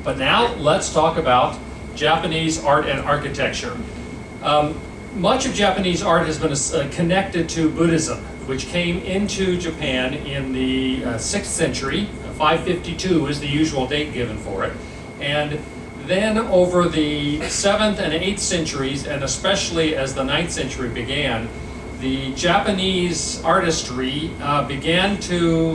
But now let's talk about Japanese art and architecture. Much of Japanese art has been connected to Buddhism, which came into Japan in the 6th century. 552 is the usual date given for it. And then over the 7th and 8th centuries, and especially as the 9th century began, the Japanese artistry the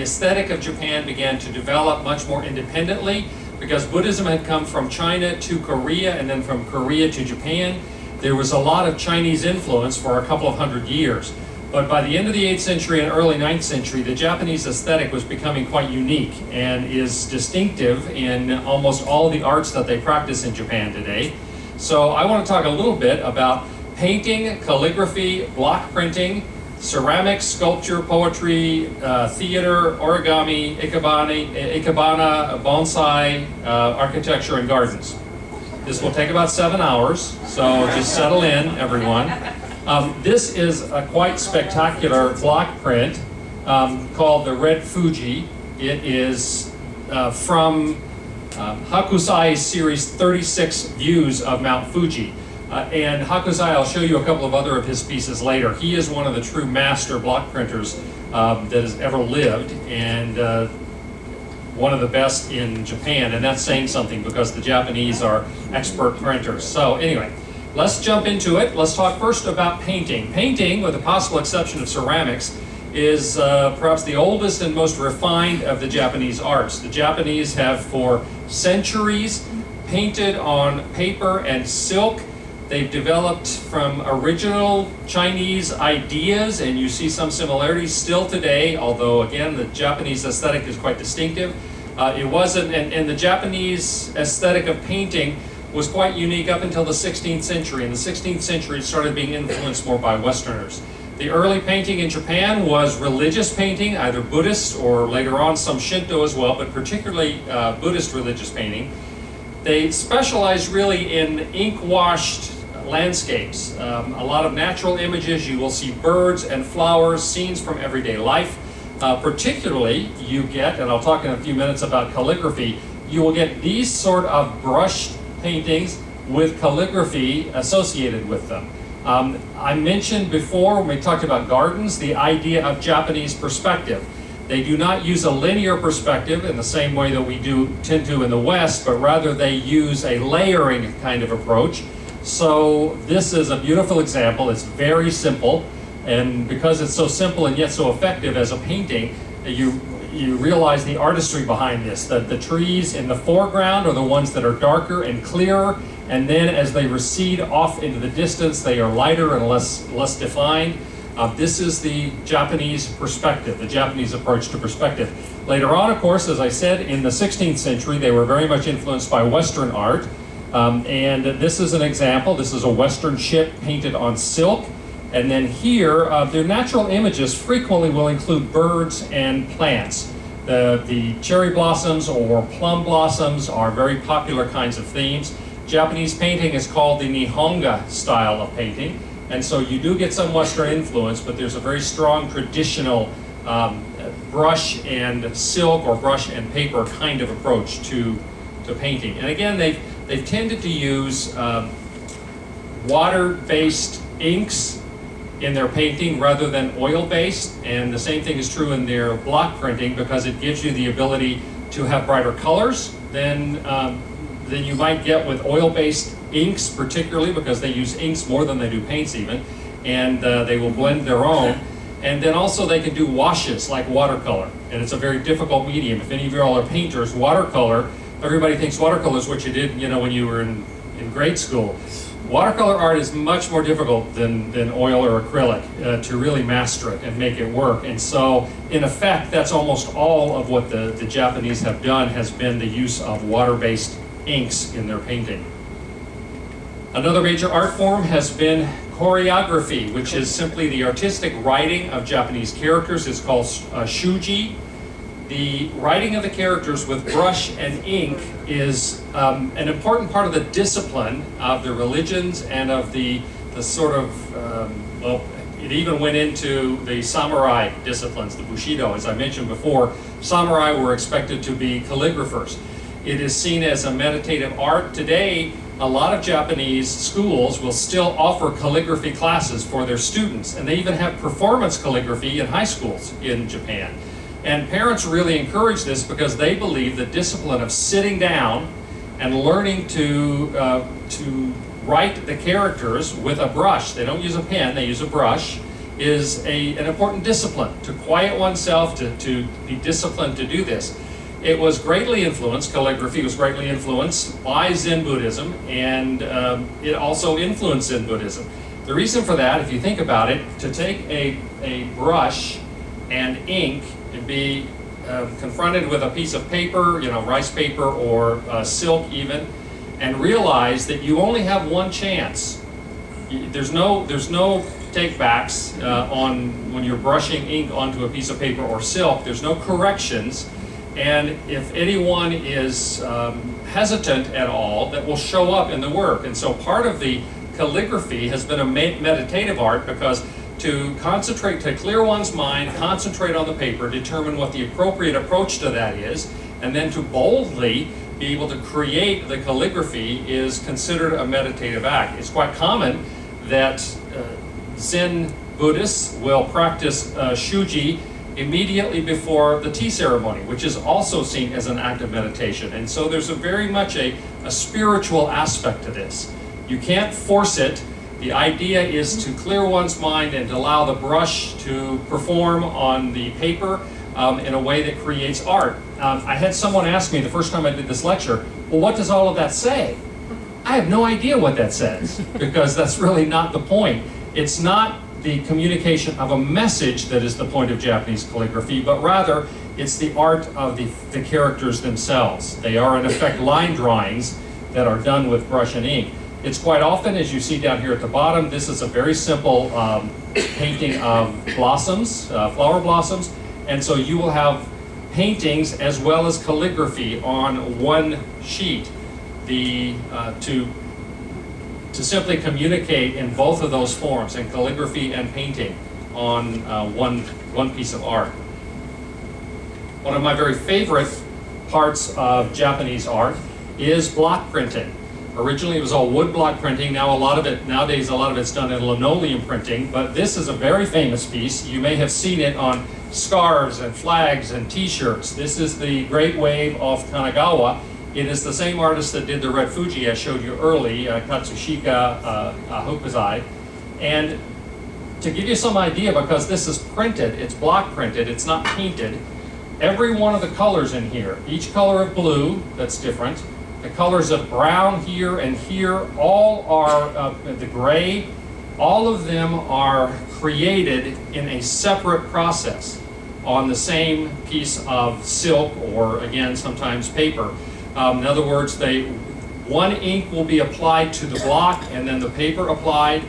aesthetic of Japan began to develop much more independently, because Buddhism had come from China to Korea and then from Korea to Japan. There was a lot of Chinese influence for a couple of hundred years. But by the end of the 8th century and early 9th century, the Japanese aesthetic was becoming quite unique and is distinctive in almost all the arts that they practice in Japan today. So I want to talk a little bit about painting, calligraphy, block printing, ceramics, sculpture, poetry, theater, origami, ikebana, bonsai, architecture, and gardens. This will take about 7 hours, so just settle in, everyone. This is a quite spectacular block print called the Red Fuji. It is from Hakusai's series 36 Views of Mount Fuji. And Hakusai, I'll show you a couple of other of his pieces later. He is one of the true master block printers that has ever lived, and one of the best in Japan, and that's saying something because the Japanese are expert printers. So anyway, let's jump into it. Let's talk first about painting. Painting, with the possible exception of ceramics, is perhaps the oldest and most refined of the Japanese arts. The Japanese have for centuries painted on paper and silk. They've developed from original Chinese ideas, and you see some similarities still today, although again the Japanese aesthetic is quite distinctive. It wasn't, and the Japanese aesthetic of painting was quite unique up until the 16th century. In the 16th century, it started being influenced more by Westerners. The early painting in Japan was religious painting, either Buddhist or later on some Shinto as well, but particularly Buddhist religious painting. They specialized really in ink-washed landscapes. A lot of natural images. You will see birds and flowers, scenes from everyday life. Particularly, you get, and I'll talk in a few minutes about calligraphy, you will get these sort of brushed paintings with calligraphy associated with them. I mentioned before, when we talked about gardens, the idea of Japanese perspective. They do not use a linear perspective in the same way that we tend to in the West, but rather they use a layering kind of approach. So this is a beautiful example. It's very simple, and because it's so simple and yet so effective as a painting, you realize the artistry behind this. The trees in the foreground are the ones that are darker and clearer, and then as they recede off into the distance, they are lighter and less defined. This is the Japanese perspective, the Japanese approach to perspective. Later on, of course, as I said, in the 16th century, they were very much influenced by Western art. And this is an example. This is a Western ship painted on silk. And then here, their natural images frequently will include birds and plants. The cherry blossoms or plum blossoms are very popular kinds of themes. Japanese painting is called the Nihonga style of painting. And so you do get some Western influence, but there's a very strong traditional brush and silk or brush and paper kind of approach to painting. And again, they've tended to use water-based inks in their painting rather than oil-based, and the same thing is true in their block printing because it gives you the ability to have brighter colors than you might get with oil-based inks, particularly because they use inks more than they do paints even, and they will blend their own. And then also they can do washes like watercolor, and it's a very difficult medium. If any of you all are painters, watercolor, everybody thinks watercolor is what you did, when you were in grade school. Watercolor art is much more difficult than oil or acrylic to really master it and make it work. And so, in effect, that's almost all of what the Japanese have done has been the use of water-based inks in their painting. Another major art form has been choreography, which is simply the artistic writing of Japanese characters. It's called shuji. The writing of the characters with brush and ink is an important part of the discipline of the religions and of the sort of, it even went into the samurai disciplines, the bushido. As I mentioned before, samurai were expected to be calligraphers. It is seen as a meditative art. Today, a lot of Japanese schools will still offer calligraphy classes for their students, and they even have performance calligraphy in high schools in Japan. And parents really encourage this because they believe the discipline of sitting down and learning to write the characters with a brush, they don't use a pen, they use a brush, is an important discipline, to quiet oneself, to be disciplined to do this. It was greatly influenced, calligraphy was greatly influenced by Zen Buddhism, and it also influenced Zen Buddhism. The reason for that, if you think about it, to take a brush and ink and be confronted with a piece of paper, rice paper or silk even, and realize that you only have one chance. There's no take backs on when you're brushing ink onto a piece of paper or silk. There's no corrections. And if anyone is hesitant at all, that will show up in the work. And so part of the calligraphy has been a meditative art, because to concentrate, to clear one's mind, concentrate on the paper, determine what the appropriate approach to that is, and then to boldly be able to create the calligraphy is considered a meditative act. It's quite common that Zen Buddhists will practice shuji immediately before the tea ceremony, which is also seen as an act of meditation. And so there's very much a spiritual aspect to this. You can't force it. The idea is to clear one's mind and to allow the brush to perform on the paper in a way that creates art. I had someone ask me the first time I did this lecture, well, what does all of that say? I have no idea what that says, because that's really not the point. It's not the communication of a message that is the point of Japanese calligraphy, but rather it's the art of the characters themselves. They are in effect line drawings that are done with brush and ink. It's quite often, as you see down here at the bottom, this is a very simple painting of blossoms, flower blossoms, and so you will have paintings as well as calligraphy on one sheet. To simply communicate in both of those forms, in calligraphy and painting, on one piece of art. One of my very favorite parts of Japanese art is block printing. Originally it was all wood block printing. Nowadays a lot of it's done in linoleum printing, but this is a very famous piece. You may have seen it on scarves and flags and t-shirts. This is the Great Wave of Kanagawa. It is the same artist that did the Red Fuji I showed you early, Katsushika Hokusai. And to give you some idea, because this is printed, it's block printed, it's not painted, every one of the colors in here, each color of blue, that's different, the colors of brown here and here, all are, the gray, all of them are created in a separate process on the same piece of silk or, again, sometimes paper. In other words, one ink will be applied to the block and then the paper applied.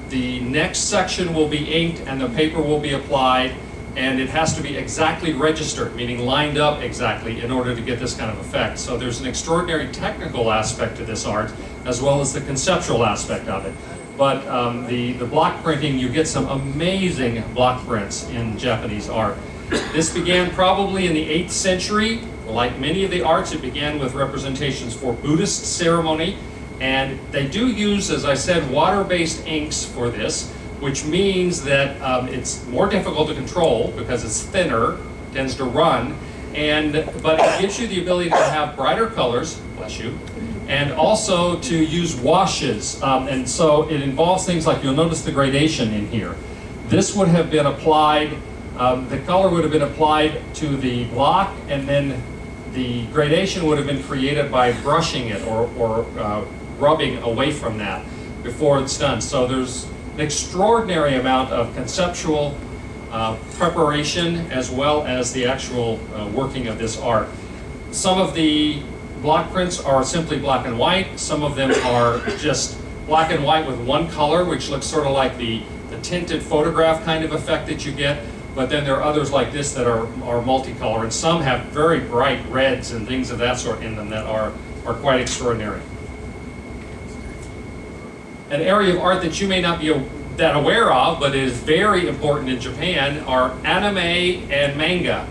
The next section will be inked and the paper will be applied, and it has to be exactly registered, meaning lined up exactly, in order to get this kind of effect. So there's an extraordinary technical aspect to this art, as well as the conceptual aspect of it. But the block printing, you get some amazing block prints in Japanese art. This began probably in the 8th century. Like many of the arts, it began with representations for Buddhist ceremony, and they do use, as I said, water-based inks for this, which means that it's more difficult to control because it's thinner, tends to run, but it gives you the ability to have brighter colors, bless you, and also to use washes. And so it involves things like, you'll notice the gradation in here. This would have been applied, the color would have been applied to the block, and then the gradation would have been created by brushing it or rubbing away from that before it's done. So there's an extraordinary amount of conceptual preparation as well as the actual working of this art. Some of the block prints are simply black and white. Some of them are just black and white with one color, which looks sort of like the tinted photograph kind of effect that you get. But then there are others like this that are multicolor, and some have very bright reds and things of that sort in them that are quite extraordinary. An area of art that you may not be that aware of, but is very important in Japan, are anime and manga.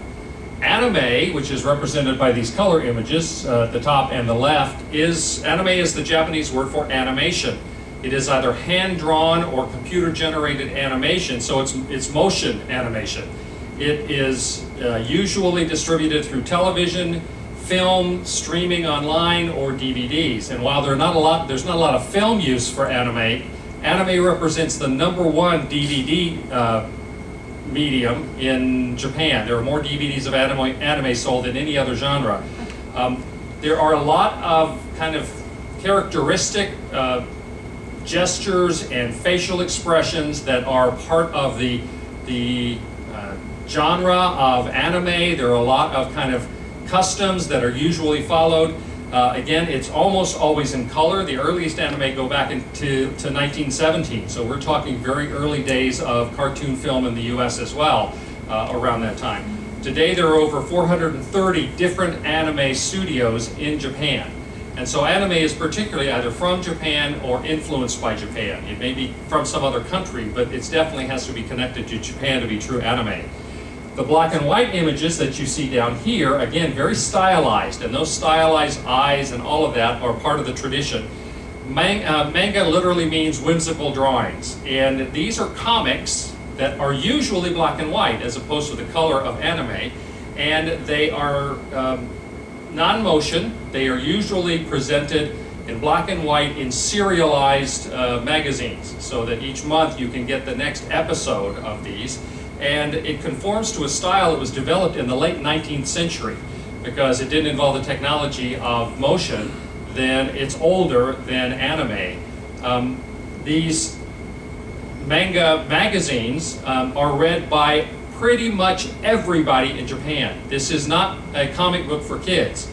Anime, which is represented by these color images at the top and the left, anime is the Japanese word for animation. It is either hand-drawn or computer-generated animation, so it's motion animation. It is usually distributed through television, film, streaming online, or DVDs. And while there's not a lot of film use for anime, anime represents the #1 DVD medium in Japan. There are more DVDs of anime sold than any other genre. There are a lot of kind of characteristic gestures and facial expressions that are part of the genre of anime. There are a lot of kind of customs that are usually followed. Again, it's almost always in color. The earliest anime go back to 1917, so we're talking very early days of cartoon film in the US as well around that time. Today there are over 430 different anime studios in Japan. And so anime is particularly either from Japan or influenced by Japan. It may be from some other country, but it definitely has to be connected to Japan to be true anime. The black and white images that you see down here, again, very stylized, and those stylized eyes and all of that are part of the tradition. Manga literally means whimsical drawings, and these are comics that are usually black and white as opposed to the color of anime, and they are non-motion. They are usually presented in black and white in serialized magazines, so that each month you can get the next episode of these. And it conforms to a style that was developed in the late 19th century because it didn't involve the technology of motion. Then it's older than anime. These manga magazines are read by pretty much everybody in Japan. This is not a comic book for kids.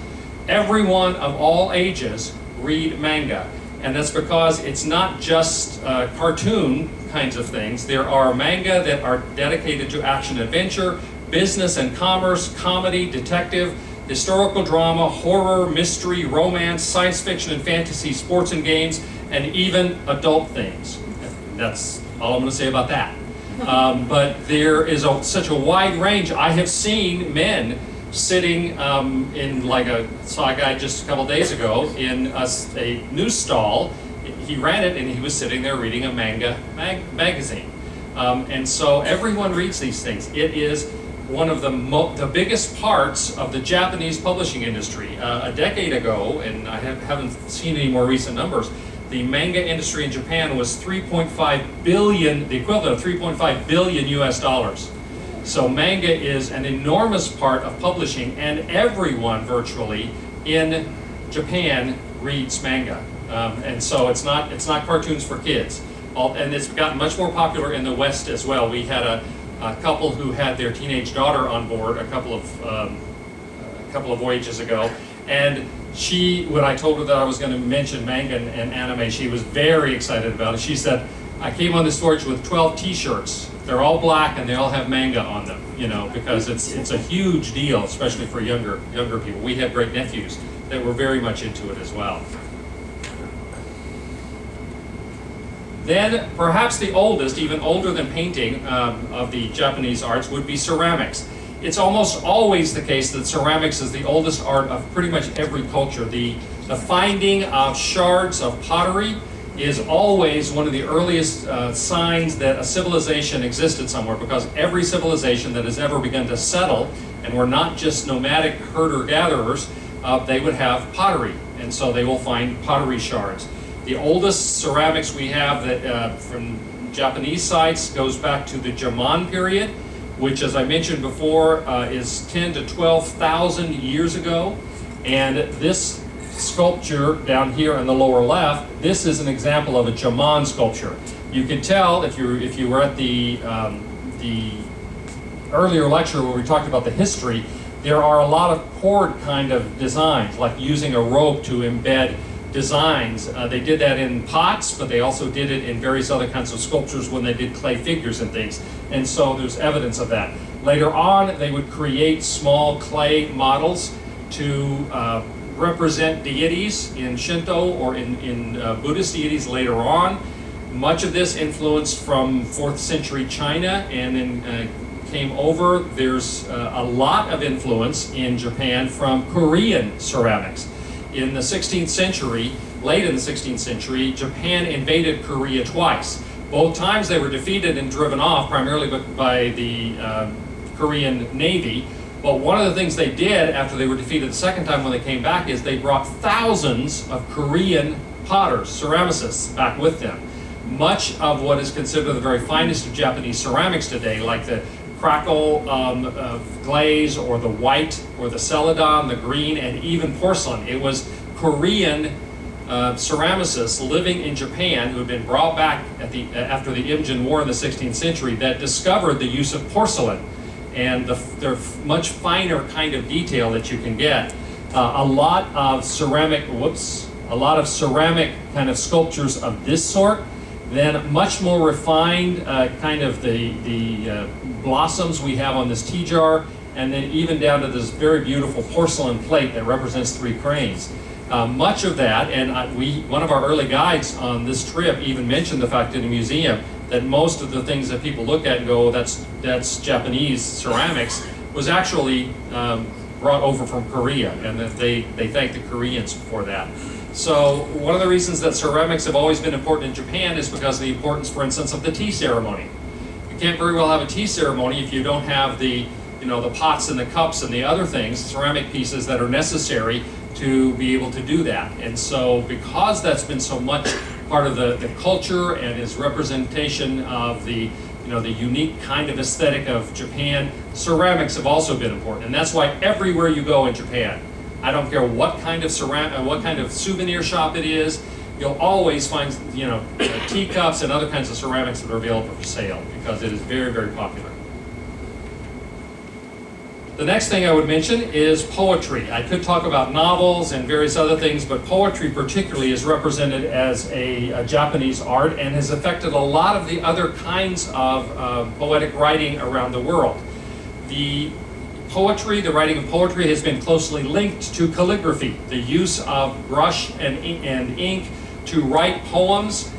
Everyone of all ages read manga. And that's because it's not just cartoon kinds of things. There are manga that are dedicated to action adventure, business and commerce, comedy, detective, historical drama, horror, mystery, romance, science fiction and fantasy, sports and games, and even adult things. That's all I'm going to say about that. But there is such a wide range. I have seen men sitting saw a guy just a couple days ago in a news stall. He ran it and he was sitting there reading a manga magazine. And so everyone reads these things. It is one of the biggest parts of the Japanese publishing industry. A decade ago, and I haven't seen any more recent numbers, the manga industry in Japan was 3.5 billion, the equivalent of 3.5 billion US dollars. So manga is an enormous part of publishing, and everyone virtually in Japan reads manga. And so it's not cartoons for kids. And it's gotten much more popular in the West as well. We had a couple who had their teenage daughter on board a couple of voyages ago, and when I told her that I was going to mention manga and anime, she was very excited about it. She said, "I came on this voyage with 12 T-shirts. They're all black and they all have manga on them, because it's a huge deal, especially for younger people." We have great nephews that were very much into it as well. Then perhaps the oldest, even older than painting, of the Japanese arts would be ceramics. It's almost always the case that ceramics is the oldest art of pretty much every culture. The finding of shards of pottery is always one of the earliest signs that a civilization existed somewhere, because every civilization that has ever begun to settle, and were not just nomadic herder-gatherers, they would have pottery, and so they will find pottery shards. The oldest ceramics we have that from Japanese sites goes back to the Jomon period, which, as I mentioned before, is 10 to 12,000 years ago. And this sculpture down here in the lower left, this is an example of a Jomon sculpture. You can tell if you were at the earlier lecture where we talked about the history, there are a lot of cord kind of designs, like using a rope to embed designs. They did that in pots, but they also did it in various other kinds of sculptures when they did clay figures and things. And so there's evidence of that. Later on, they would create small clay models to represent deities in Shinto or in Buddhist deities later on. Much of this influenced from 4th century China, and then came over. There's a lot of influence in Japan from Korean ceramics. In the 16th century, late in the 16th century, Japan invaded Korea twice. Both times they were defeated and driven off, primarily by the Korean Navy. But one of the things they did after they were defeated the second time when they came back is they brought thousands of Korean potters, ceramicists, back with them. Much of what is considered the very finest of Japanese ceramics today, like the crackle glaze or the white or the celadon, the green, and even porcelain. It was Korean ceramicists living in Japan who had been brought back after the Imjin War in the 16th century that discovered the use of porcelain and the much finer kind of detail that you can get. A lot of ceramic kind of sculptures of this sort, then much more refined kind of the blossoms we have on this tea jar, and then even down to this very beautiful porcelain plate that represents 3 cranes. Much of that, and one of our early guides on this trip even mentioned the fact in the museum that most of the things that people look at and go, that's Japanese ceramics, was actually brought over from Korea, and that they thank the Koreans for that. So one of the reasons that ceramics have always been important in Japan is because of the importance, for instance, of the tea ceremony. You can't very well have a tea ceremony if you don't have the pots and the cups and the other things, ceramic pieces that are necessary to be able to do that. And so because that's been so much part of the culture and is representation of the unique kind of aesthetic of Japan, ceramics have also been important. And that's why everywhere you go in Japan, I don't care what kind of souvenir shop it is, you'll always find teacups and other kinds of ceramics that are available for sale because it is very, very popular. The next thing I would mention is poetry. I could talk about novels and various other things, but poetry particularly is represented as a Japanese art and has affected a lot of the other kinds of poetic writing around the world. The writing of poetry has been closely linked to calligraphy, the use of brush and ink to write poems.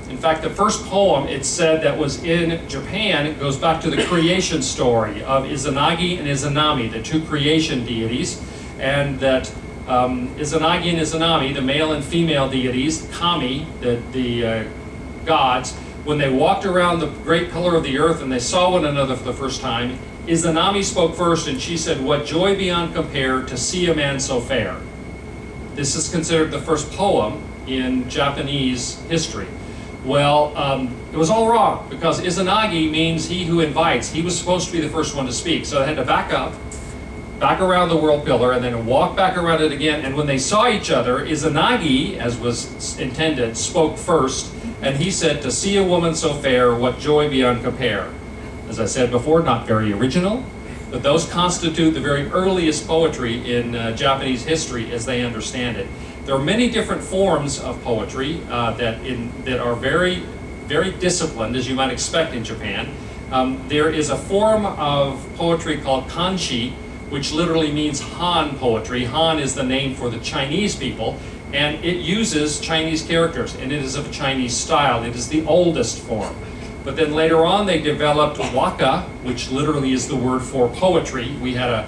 In fact, the first poem, it's said, that was in Japan goes back to the creation story of Izanagi and Izanami, the 2 creation deities, and that Izanagi and Izanami, the male and female deities, kami, the gods, when they walked around the great pillar of the earth and they saw one another for the first time, Izanami spoke first and she said, "What joy beyond compare to see a man so fair." This is considered the first poem in Japanese history. Well, it was all wrong because Izanagi means he who invites. He was supposed to be the first one to speak. So they had to back around the world pillar and then walk back around it again. And when they saw each other, Izanagi, as was intended, spoke first. And he said, "To see a woman so fair, what joy beyond compare." As I said before, not very original, but those constitute the very earliest poetry in Japanese history as they understand it. There are many different forms of poetry that are very, very disciplined, as you might expect in Japan. There is a form of poetry called kanji, which literally means Han poetry. Han is the name for the Chinese people, and it uses Chinese characters, and it is of a Chinese style. It is the oldest form. But then later on they developed waka, which literally is the word for poetry. We had a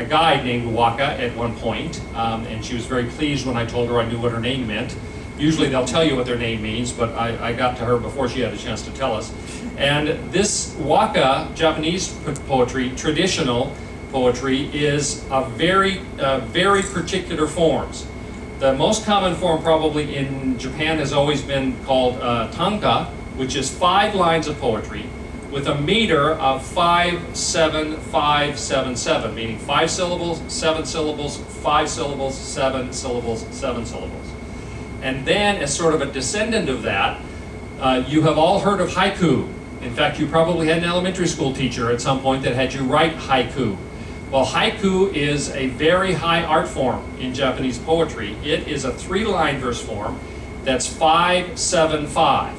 guide named Waka at one point, and she was very pleased when I told her I knew what her name meant. Usually they'll tell you what their name means, but I got to her before she had a chance to tell us. And this waka, Japanese poetry, traditional poetry, is a very particular forms. The most common form probably in Japan has always been called tanka, which is 5 lines of poetry with a meter of 5-7-5-7-7, meaning 5 syllables, 7 syllables, 5 syllables, 7 syllables, 7 syllables. And then, as sort of a descendant of that, you have all heard of haiku. In fact, you probably had an elementary school teacher at some point that had you write haiku. Well, haiku is a very high art form in Japanese poetry. It is a 3-line verse form that's 5-7-5.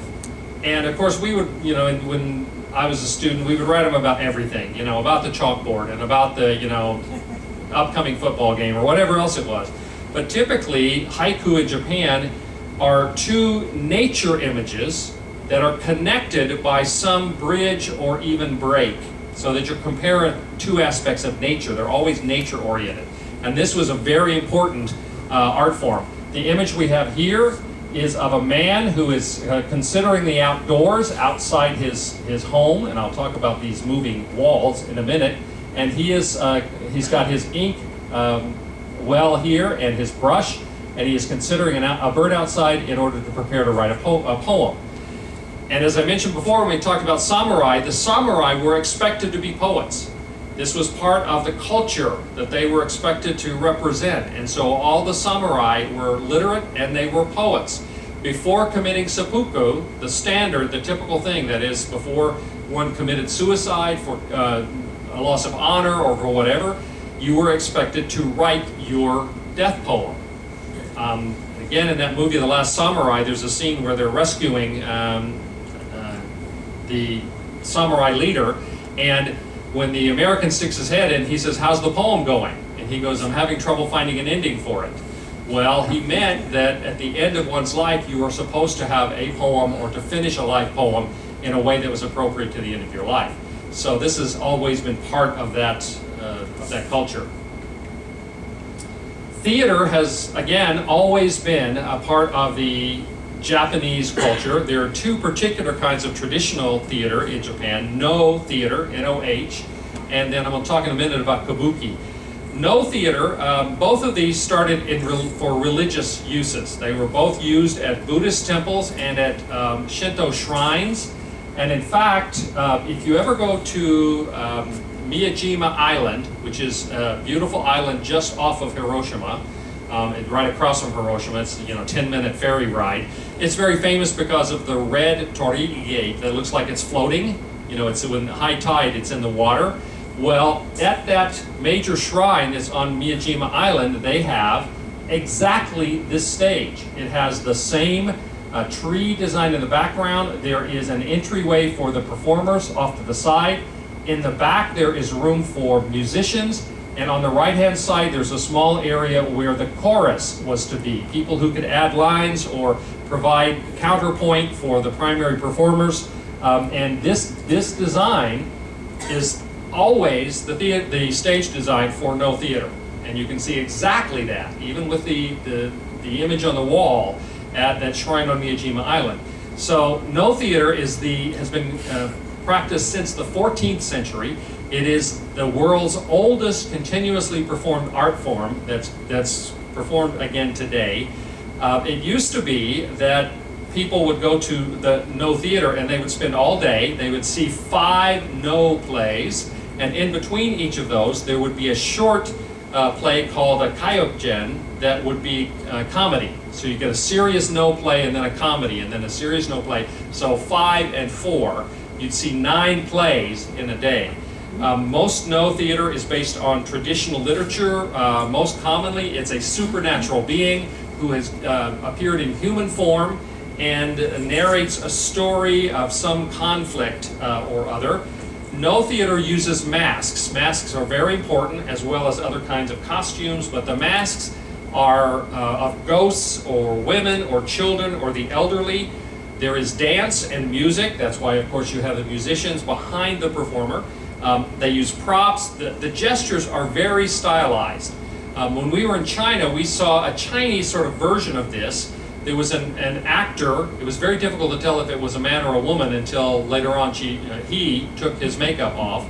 And of course, we would, when I was a student, we would write them about everything, about the chalkboard and about the, upcoming football game or whatever else it was. But typically, haiku in Japan are 2 nature images that are connected by some bridge or even break. so that you're comparing two aspects of nature. They're always nature oriented. And this was a very important art form. The image we have here is of a man who is considering the outdoors outside his home, and I'll talk about these moving walls in a minute. And he's got his ink well here and his brush, and he is considering a bird outside in order to prepare to write a poem. And as I mentioned before, when we talked about samurai, the samurai were expected to be poets. This was part of the culture that they were expected to represent. And so all the samurai were literate and they were poets. Before committing seppuku, the standard, the typical thing, that is before one committed suicide for a loss of honor or for whatever, you were expected to write your death poem. Again, in that movie, The Last Samurai, there's a scene where they're rescuing the samurai leader, and when the American sticks his head in, he says, "How's the poem going?" And he goes, "I'm having trouble finding an ending for it." Well, he meant that at the end of one's life, you were supposed to have a poem or to finish a life poem in a way that was appropriate to the end of your life. So this has always been part of that culture. Theater has, again, always been a part of the Japanese culture. There are two particular kinds of traditional theater in Japan: No theater, N-O-H, and then I'm going to talk in a minute about Kabuki. No theater, both of these started for religious uses. They were both used at Buddhist temples and at Shinto shrines. And in fact, if you ever go to Miyajima Island, which is a beautiful island just off of Hiroshima, and right across from Hiroshima, it's 10-minute ferry ride. It's very famous because of the red torii gate that looks like it's floating. It's when high tide, it's in the water. Well, at that major shrine that's on Miyajima Island, they have exactly this stage. It has the same tree design in the background. There is an entryway for the performers off to the side. In the back, there is room for musicians. And on the right-hand side, there's a small area where the chorus was to be. People who could add lines or provide counterpoint for the primary performers. And this design is always the stage design for No theater. And you can see exactly that, even with the image on the wall at that shrine on Miyajima Island. So No theater has been practiced since the 14th century. It is the world's oldest continuously performed art form that's performed again today. It used to be that people would go to the No theater and they would spend all day. They would see 5 No plays, and in between each of those there would be a short play called a kaiokgen that would be comedy. So you get a serious No play and then a comedy and then a serious No play. So 5 and 4, you'd see 9 plays in a day. Most No theater is based on traditional literature. Most commonly, it's a supernatural being who has appeared in human form and narrates a story of some conflict or other. No theater uses masks. Masks are very important, as well as other kinds of costumes, but the masks are of ghosts or women or children or the elderly. There is dance and music. That's why, of course, you have the musicians behind the performer. They use props. The gestures are very stylized. When we were in China, we saw a Chinese sort of version of this. There was an actor. It was very difficult to tell if it was a man or a woman until later on he took his makeup off,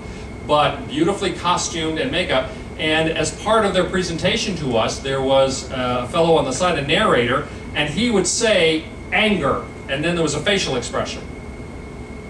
but beautifully costumed and makeup. And as part of their presentation to us, there was a fellow on the side, a narrator, and he would say anger, and then there was a facial expression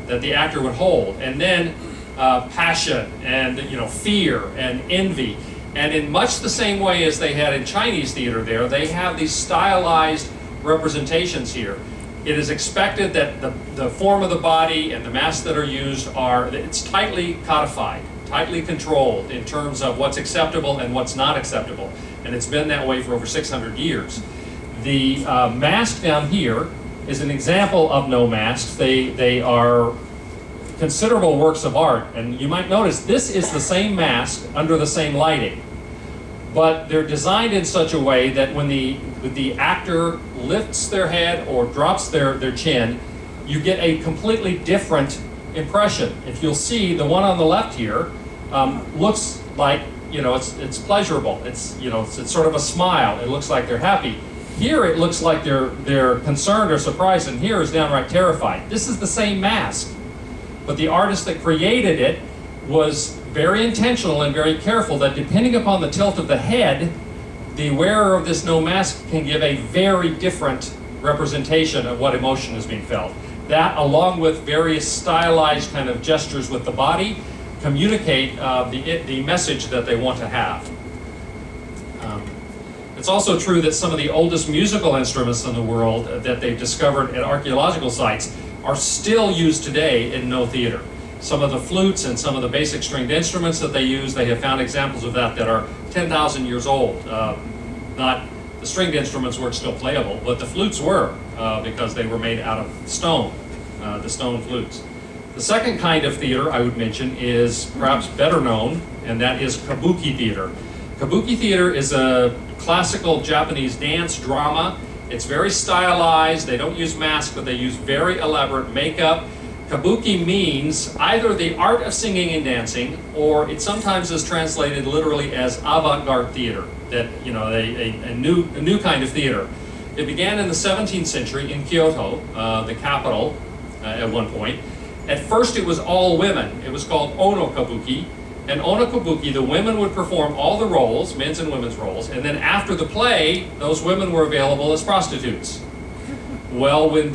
that the actor would hold, and then passion and fear and envy. And in much the same way as they had in Chinese theater there, they have these stylized representations here. It is expected that the form of the body and the masks that are used it's tightly codified, tightly controlled in terms of what's acceptable and what's not acceptable. And it's been that way for over 600 years. The mask down here is an example of No masks. They are considerable works of art, and you might notice this is the same mask under the same lighting, but they're designed in such a way that when the actor lifts their head or drops their chin, you get a completely different impression. If you'll see, the one on the left here looks like, you know, it's pleasurable. It's, you know, it's sort of a smile. It looks like they're happy. Here it looks like they're concerned or surprised, and here is downright terrified. This is the same mask, but the artist that created it was very intentional and very careful that depending upon the tilt of the head, the wearer of this no mask can give a very different representation of what emotion is being felt. That, along with various stylized kind of gestures with the body, communicate the message that they want to have. It's also true that some of the oldest musical instruments in the world that they've discovered at archaeological sites are still used today in no theater. Some of the flutes and some of the basic stringed instruments that they use, they have found examples of that are 10,000 years old. Not the stringed instruments weren't still playable, but the flutes were because they were made out of stone, the stone flutes. The second kind of theater I would mention is perhaps better known, and that is Kabuki Theater. Kabuki Theater is a classical Japanese dance drama. It's very stylized. They don't use masks, but they use very elaborate makeup. Kabuki means either the art of singing and dancing, or it sometimes is translated literally as avant-garde theater. That, you know, a new kind of theater. It began in the 17th century in Kyoto, the capital, at one point. At first, it was all women. It was called Ono Kabuki. And Ono Kabuki, the women would perform all the roles, men's and women's roles, and then after the play, those women were available as prostitutes. Well, when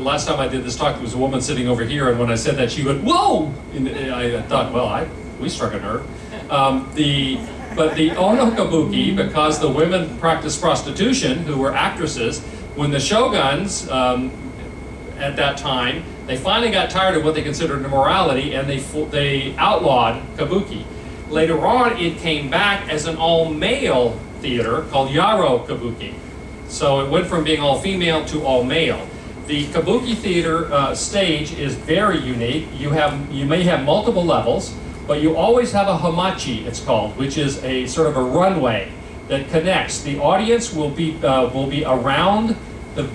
last time I did this talk, there was a woman sitting over here, and when I said that, she went, "Whoa!" And I thought, well, we struck a nerve. But the Ono Kabuki, because the women practiced prostitution, who were actresses, when the shoguns at that time, they finally got tired of what they considered immorality, and they outlawed Kabuki. Later on, it came back as an all-male theater called Yaro Kabuki. So it went from being all-female to all-male. The Kabuki Theater stage is very unique. You may have multiple levels, but you always have a hamachi, it's called, which is a sort of a runway that connects. The audience will be around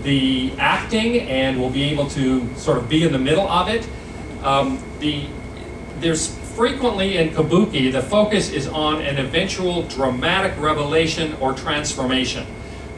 the acting and will be able to sort of be in the middle of it. There's frequently in Kabuki, the focus is on an eventual dramatic revelation or transformation.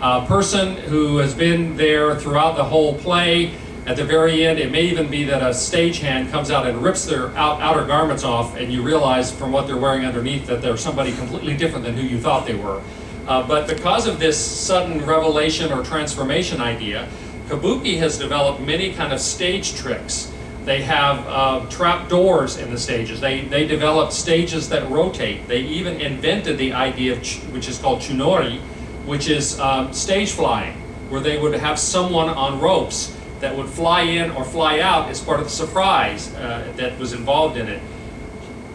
A person who has been there throughout the whole play, at the very end, it may even be that a stagehand comes out and rips their outer garments off, and you realize from what they're wearing underneath that they're somebody completely different than who you thought they were. But because of this sudden revelation or transformation idea, Kabuki has developed many kind of stage tricks. They have trap doors in the stages. They developed stages that rotate. They even invented the idea of, which is called chunori, which is stage flying, where they would have someone on ropes that would fly in or fly out as part of the surprise that was involved in it.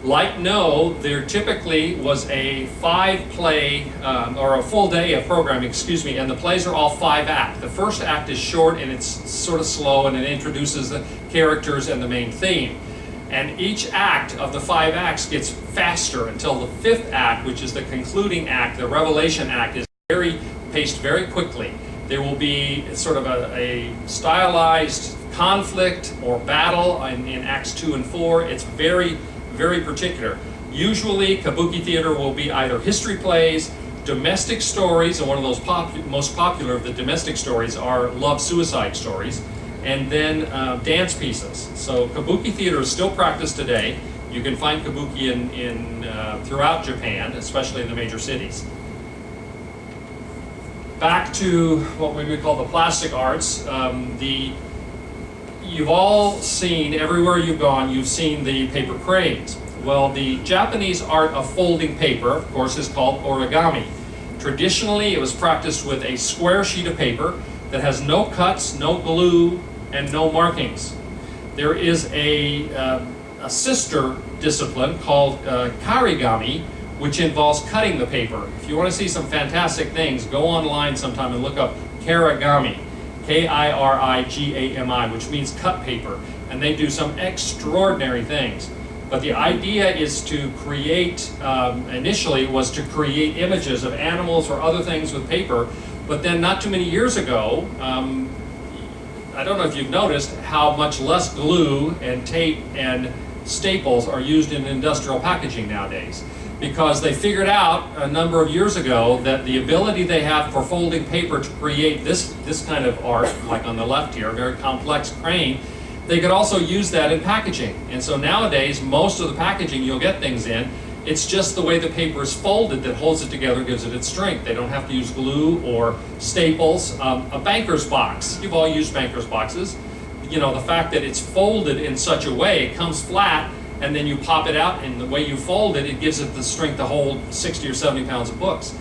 Like No, there typically was a 5-play, or a full day of programming, excuse me, and the plays are all 5-act. The first act is short and it's sort of slow, and it introduces the characters and the main theme. And each act of the 5 acts gets faster until the 5th act, which is the concluding act, the revelation act, is paced very quickly. There will be sort of a stylized conflict or battle in acts 2 and 4. It's very, very particular. Usually, Kabuki Theater will be either history plays, domestic stories, and one of those most popular of the domestic stories are love-suicide stories, and then dance pieces. So Kabuki Theater is still practiced today. You can find Kabuki in throughout Japan, especially in the major cities. Back to what we would call the plastic arts. You've all seen, everywhere you've gone, you've seen the paper cranes. Well, the Japanese art of folding paper, of course, is called origami. Traditionally, it was practiced with a square sheet of paper that has no cuts, no glue, and no markings. There is a sister discipline called karigami, which involves cutting the paper. If you want to see some fantastic things, go online sometime and look up karigami, K-I-R-I-G-A-M-I, which means cut paper, and they do some extraordinary things. But the idea is to create, initially was to create images of animals or other things with paper, but then not too many years ago, I don't know if you've noticed how much less glue and tape and staples are used in industrial packaging nowadays, because they figured out a number of years ago that the ability they have for folding paper to create this kind of art, like on the left here, a very complex crane, they could also use that in packaging. And so nowadays, most of the packaging you'll get things in, it's just the way the paper is folded that holds it together, gives it its strength. They don't have to use glue or staples. A banker's box, you've all used banker's boxes. You know, the fact that it's folded in such a way, it comes flat, and then you pop it out, and the way you fold it, it gives it the strength to hold 60 or 70 pounds of books.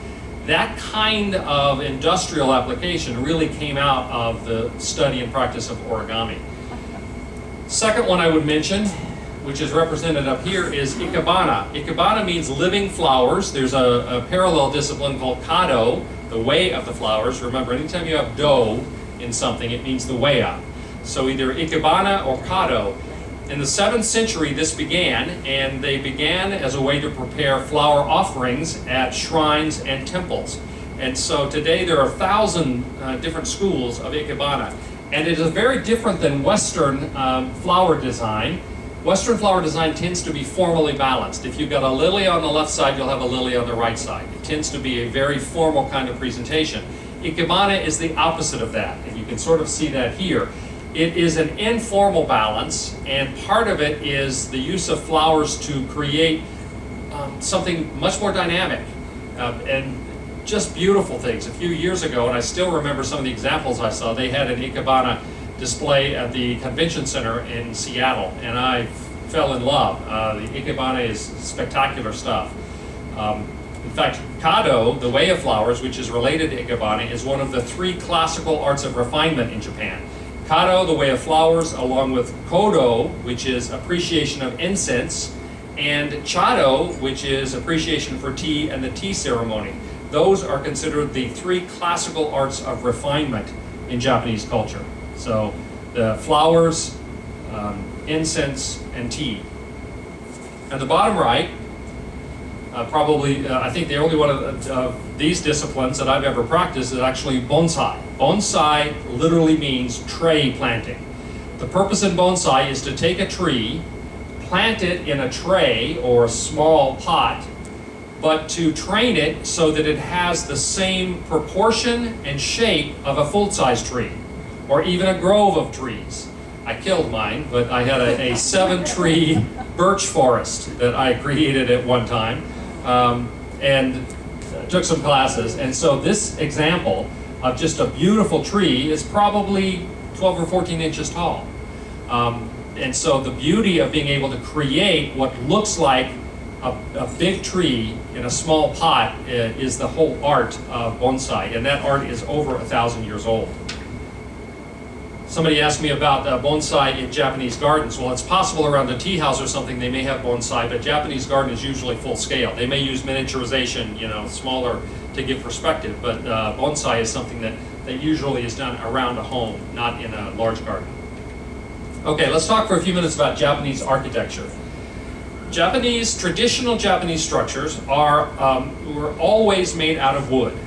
That kind of industrial application really came out of the study and practice of origami. Second one I would mention, which is represented up here, is ikebana. Ikebana means living flowers. There's a parallel discipline called kado, the way of the flowers. Remember, anytime you have do in something, it means the way up. So either ikebana or kado. In the 7th century, this began, and they began as a way to prepare flower offerings at shrines and temples. And so today there are 1,000 different schools of ikebana. And it is very different than Western flower design. Western flower design tends to be formally balanced. If you've got a lily on the left side, you'll have a lily on the right side. It tends to be a very formal kind of presentation. Ikebana is the opposite of that, and you can sort of see that here. It is an informal balance, and part of it is the use of flowers to create something much more dynamic and just beautiful things. A few years ago, and I still remember some of the examples I saw, they had an ikebana display at the convention center in Seattle, and I fell in love. The ikebana is spectacular stuff. In fact, kado, the way of flowers, which is related to ikebana, is one of the 3 classical arts of refinement in Japan. Kado, the way of flowers, along with kodo, which is appreciation of incense, and chado, which is appreciation for tea and the tea ceremony. Those are considered the 3 classical arts of refinement in Japanese culture. So the flowers, incense, and tea. And the bottom right, I think the only one of these disciplines that I've ever practiced is actually bonsai. Bonsai literally means tray planting. The purpose in bonsai is to take a tree, plant it in a tray or a small pot, but to train it so that it has the same proportion and shape of a full-size tree, or even a grove of trees. I killed mine, but I had a 7-tree birch forest that I created at one time, and took some classes. And so this example of just a beautiful tree is probably 12 or 14 inches tall. And so the beauty of being able to create what looks like a big tree in a small pot is the whole art of bonsai, and that art is over 1,000 years old. Somebody asked me about bonsai in Japanese gardens. Well, it's possible around a tea house or something they may have bonsai, but Japanese garden is usually full scale. They may use miniaturization, smaller to give perspective, but bonsai is something that usually is done around a home, not in a large garden. Okay, let's talk for a few minutes about Japanese architecture. Traditional Japanese structures were always made out of wood.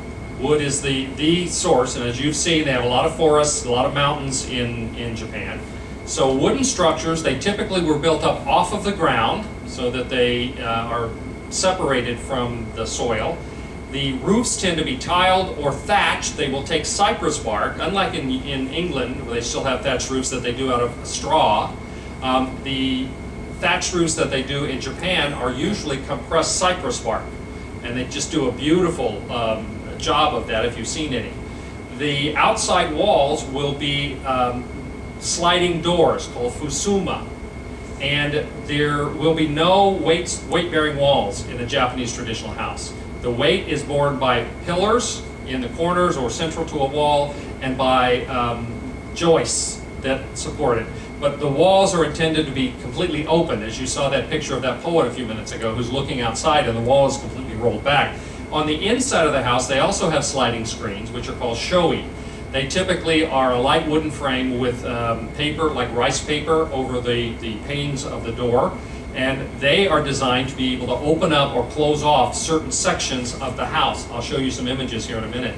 Wood is the source, and as you've seen, they have a lot of forests, a lot of mountains in Japan. So wooden structures, they typically were built up off of the ground so that they are separated from the soil. The roofs tend to be tiled or thatched. They will take cypress bark, unlike in England, where they still have thatched roofs that they do out of straw. The thatched roofs that they do in Japan are usually compressed cypress bark, and they just do a beautiful job of that if you've seen any. The outside walls will be sliding doors called fusuma, and there will be no weight-bearing walls in a Japanese traditional house. The weight is borne by pillars in the corners or central to a wall, and by joists that support it. But the walls are intended to be completely open, as you saw that picture of that poet a few minutes ago who's looking outside and the wall is completely rolled back. On the inside of the house, they also have sliding screens, which are called shoei. They typically are a light wooden frame with paper, like rice paper, over the panes of the door. And they are designed to be able to open up or close off certain sections of the house. I'll show you some images here in a minute.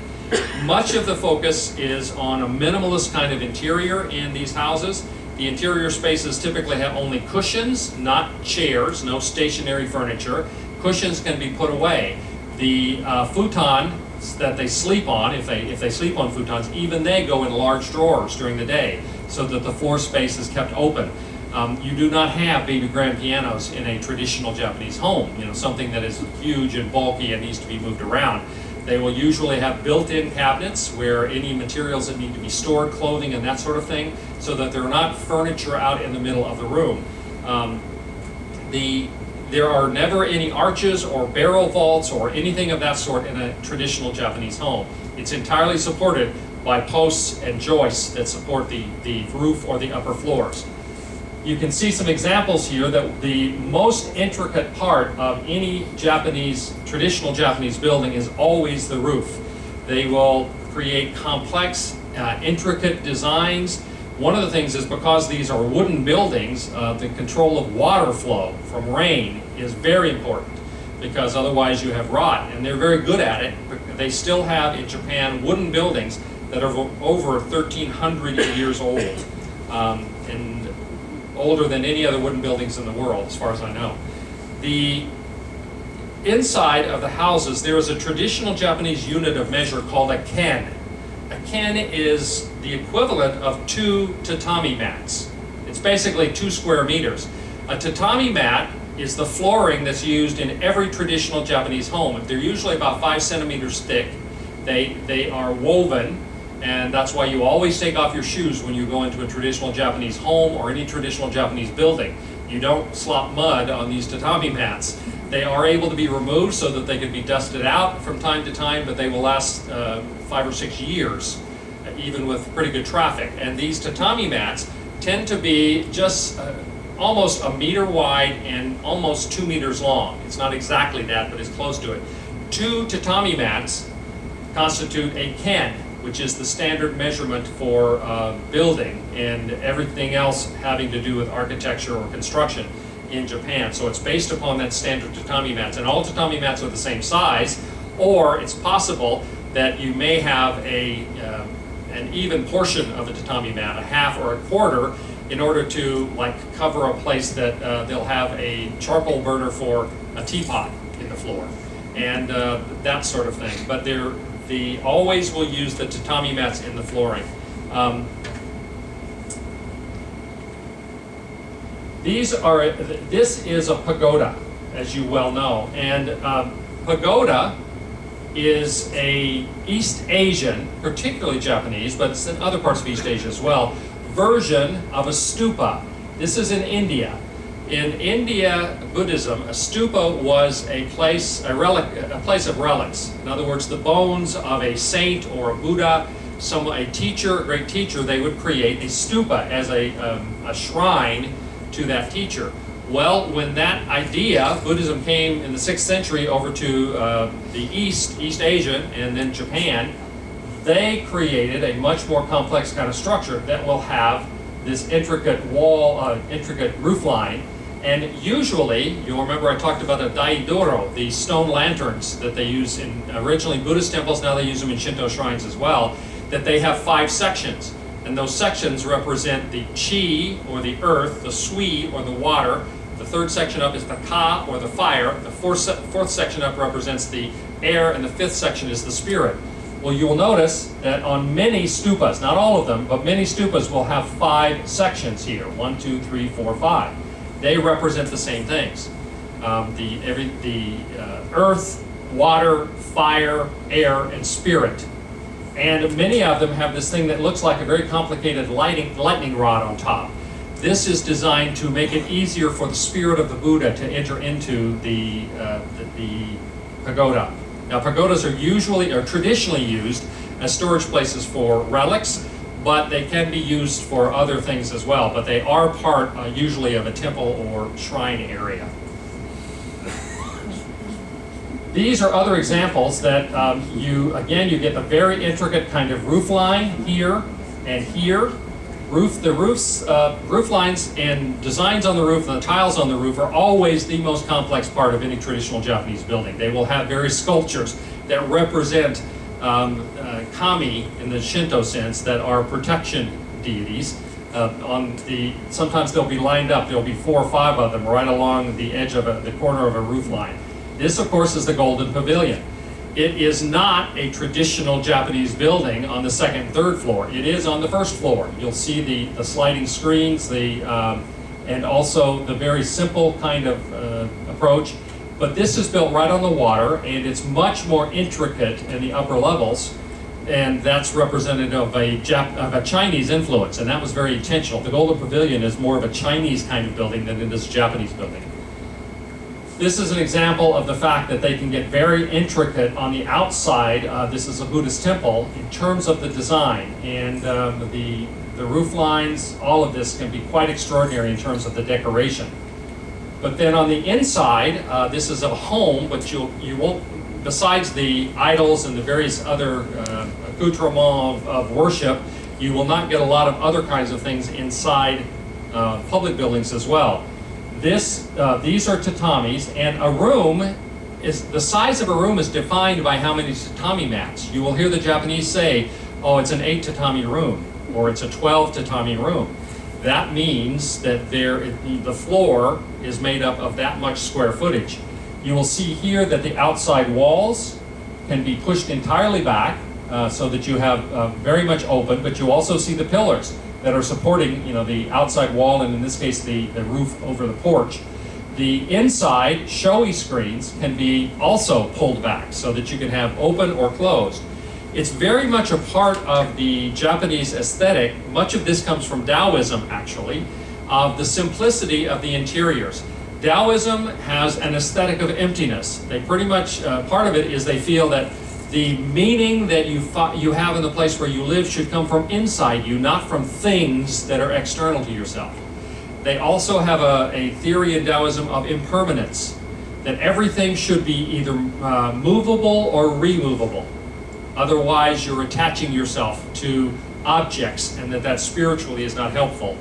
Much of the focus is on a minimalist kind of interior in these houses. The interior spaces typically have only cushions, not chairs, no stationary furniture. Cushions can be put away. The futon that they sleep on, if they sleep on futons, even they go in large drawers during the day so that the floor space is kept open. You do not have baby grand pianos in a traditional Japanese home, something that is huge and bulky and needs to be moved around. They will usually have built-in cabinets where any materials that need to be stored, clothing and that sort of thing, so that they're not furniture out in the middle of the room. There are never any arches or barrel vaults or anything of that sort in a traditional Japanese home. It's entirely supported by posts and joists that support the roof or the upper floors. You can see some examples here that the most intricate part of any traditional Japanese building is always the roof. They will create complex, intricate designs. One of the things is because these are wooden buildings, the control of water flow from rain is very important, because otherwise you have rot, and they're very good at it. They still have in Japan wooden buildings that are over 1,300 years old, and older than any other wooden buildings in the world, as far as I know. The inside of the houses, there is a traditional Japanese unit of measure called a ken. A ken is the equivalent of 2 tatami mats. It's basically 2 square meters. A tatami mat is the flooring that's used in every traditional Japanese home. They're usually about 5 centimeters thick. They are woven, and that's why you always take off your shoes when you go into a traditional Japanese home or any traditional Japanese building. You don't slop mud on these tatami mats. They are able to be removed so that they can be dusted out from time to time, but they will last 5 or 6 years, even with pretty good traffic. And these tatami mats tend to be just almost a meter wide and almost 2 meters long. It's not exactly that, but it's close to it. 2 tatami mats constitute a ken, which is the standard measurement for building and everything else having to do with architecture or construction in Japan. So it's based upon that standard tatami mats, and all tatami mats are the same size, or it's possible that you may have an even portion of a tatami mat, a half or a quarter, in order to cover a place that they'll have a charcoal burner for a teapot in the floor, and that sort of thing. But they always will use the tatami mats in the flooring. This is a pagoda, as you well know, and pagoda is a East Asian, particularly Japanese, but it's in other parts of East Asia as well, version of a stupa. This is in India. In India, Buddhism, a stupa was a place of relics. In other words, the bones of a saint or a Buddha, a teacher, a great teacher, they would create a stupa as a shrine to that teacher. Well, when that idea, Buddhism came in the 6th century over to the East Asia, and then Japan, they created a much more complex kind of structure that will have this intricate intricate roof line. And usually, you'll remember I talked about a daidoro, the stone lanterns that they use in originally Buddhist temples, now they use them in Shinto shrines as well, that they have 5 sections. And those sections represent the chi, or the earth, the sui, or the water. The 3rd section up is the ka, or the fire. The 4th section up represents the air, and the 5th section is the spirit. Well, you'll notice that on many stupas, not all of them, but many stupas will have 5 sections here. 1, 2, 3, 4, 5. They represent the same things. The earth, water, fire, air, and spirit. And many of them have this thing that looks like a very complicated lightning rod on top. This is designed to make it easier for the spirit of the Buddha to enter into the pagoda. Now, pagodas are traditionally used as storage places for relics, but they can be used for other things as well. But they are part usually of a temple or shrine area. These are other examples that you get the very intricate kind of roof line here and here. Roof lines and designs on the roof and the tiles on the roof are always the most complex part of any traditional Japanese building. They will have various sculptures that represent kami in the Shinto sense that are protection deities. Sometimes they'll be lined up. There'll be 4 or 5 of them right along the edge of the corner of a roof line. This, of course, is the Golden Pavilion. It is not a traditional Japanese building on the 2nd and 3rd floor. It is on the 1st floor. You'll see the sliding screens, and also the very simple kind of approach. But this is built right on the water, and it's much more intricate in the upper levels, and that's representative of a Chinese influence, and that was very intentional. The Golden Pavilion is more of a Chinese kind of building than it is a Japanese building. This is an example of the fact that they can get very intricate on the outside. This is a Buddhist temple in terms of the design, and the roof lines, all of this can be quite extraordinary in terms of the decoration. But then on the inside, this is a home, but you won't, besides the idols and the various other accoutrements of worship, you will not get a lot of other kinds of things inside public buildings as well. These are tatamis, and a room the size of a room is defined by how many tatami mats. You will hear the Japanese say, oh, it's an 8 tatami room, or it's a 12 tatami room. That means that the floor is made up of that much square footage. You will see here that the outside walls can be pushed entirely back so that you have very much open, but you also see the pillars that are supporting the outside wall, and in this case the roof over the porch. The inside showy screens can be also pulled back so that you can have open or closed. It's very much a part of the Japanese aesthetic. Much of this comes from Taoism, actually, of the simplicity of the interiors. Taoism has an aesthetic of emptiness. They pretty much, part of it is they feel that the meaning that you have in the place where you live should come from inside you, not from things that are external to yourself. They also have a theory in Taoism of impermanence, that everything should be either movable or removable. Otherwise, you're attaching yourself to objects, and that spiritually is not helpful.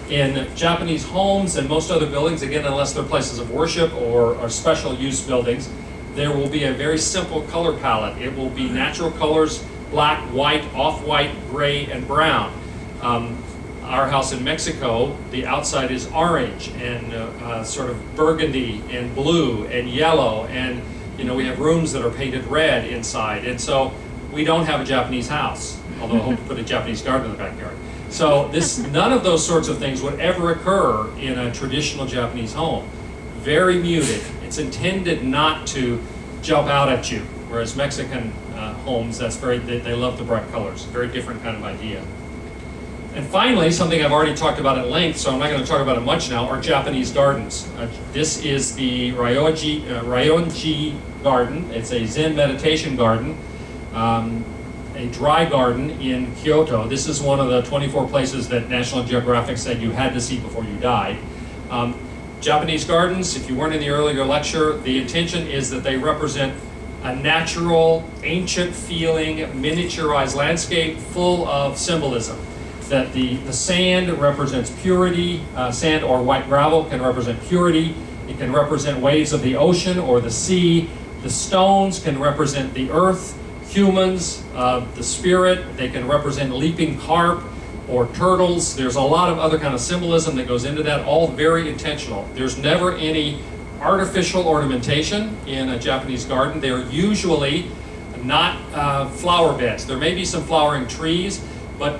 In Japanese homes and most other buildings, again, unless they're places of worship or special use buildings, there will be a very simple color palette. It will be natural colors: black, white, off-white, gray, and brown. Our house in Mexico, the outside is orange and sort of burgundy and blue and yellow, and we have rooms that are painted red inside. And so we don't have a Japanese house, although I hope to put a Japanese garden in the backyard. So none of those sorts of things would ever occur in a traditional Japanese home. Very muted. It's intended not to jump out at you, whereas Mexican homes, they love the bright colors. Very different kind of idea. And finally, something I've already talked about at length, so I'm not going to talk about it much now, are Japanese gardens. This is the Ryoanji garden. It's a Zen meditation garden, a dry garden in Kyoto. This is one of the 24 places that National Geographic said you had to see before you died. Japanese gardens, if you weren't in the earlier lecture, the intention is that they represent a natural, ancient feeling, miniaturized landscape full of symbolism. That the sand represents purity, sand or white gravel can represent purity. It can represent waves of the ocean or the sea. The stones can represent the earth, humans, the spirit. They can represent leaping carp or turtles. There's a lot of other kind of symbolism that goes into that, all very intentional. There's never any artificial ornamentation in a Japanese garden. They're usually not flower beds. There may be some flowering trees, but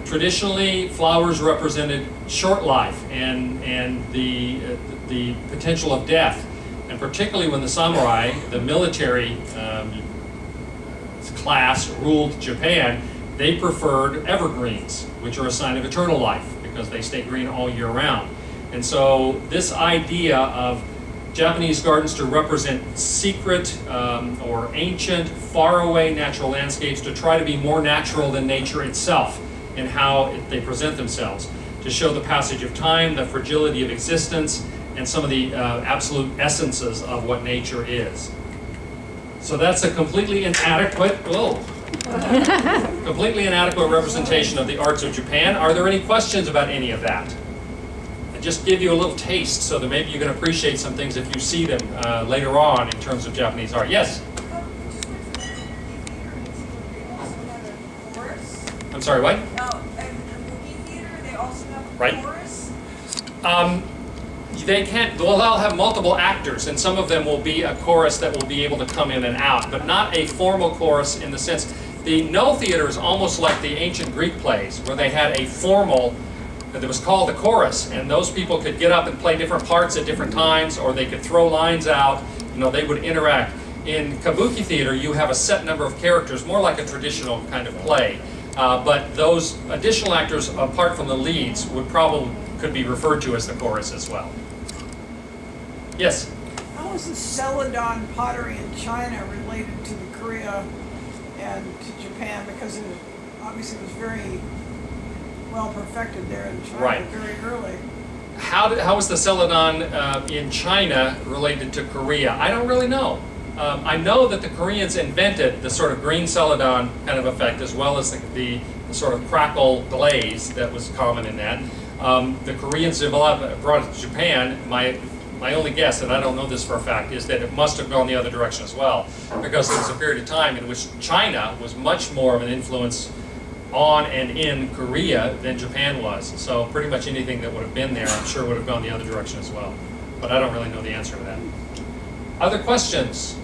traditionally, flowers represented short life and the potential of death, and particularly when the samurai, the military class, ruled Japan, they preferred evergreens, which are a sign of eternal life because they stay green all year round. And so this idea of Japanese gardens to represent secret or ancient, faraway natural landscapes, to try to be more natural than nature itself in how they present themselves, to show the passage of time, the fragility of existence, and some of the absolute essences of what nature is. So that's a completely inadequate representation of the arts of Japan. Are there any questions about any of that? And just give you a little taste so that maybe you can appreciate some things if you see them later on in terms of Japanese art. Yes? I'm sorry, what? Now, at the Kabuki Theatre, they also have a Right. chorus. They can't, well, they'll have multiple actors, and some of them will be a chorus that will be able to come in and out, but not a formal chorus in the sense. The No Theater is almost like the ancient Greek plays, where they had a formal, that was called the chorus, and those people could get up and play different parts at different times, or they could throw lines out, they would interact. In Kabuki Theater, you have a set number of characters, more like a traditional kind of play, but those additional actors, apart from the leads, could be referred to as the chorus as well. Yes? How is the Celadon pottery in China related to the Korea and to Japan? Because it obviously was very well perfected there in China, Right. very early. How is the Celadon in China related to Korea? I don't really know. I know that the Koreans invented the sort of green Celadon kind of effect, as well as the sort of crackle glaze that was common in that. The Koreans brought it to Japan. My only guess, and I don't know this for a fact, is that it must have gone the other direction as well, because there was a period of time in which China was much more of an influence on and in Korea than Japan was. So pretty much anything that would have been there, I'm sure would have gone the other direction as well. But I don't really know the answer to that. Other questions?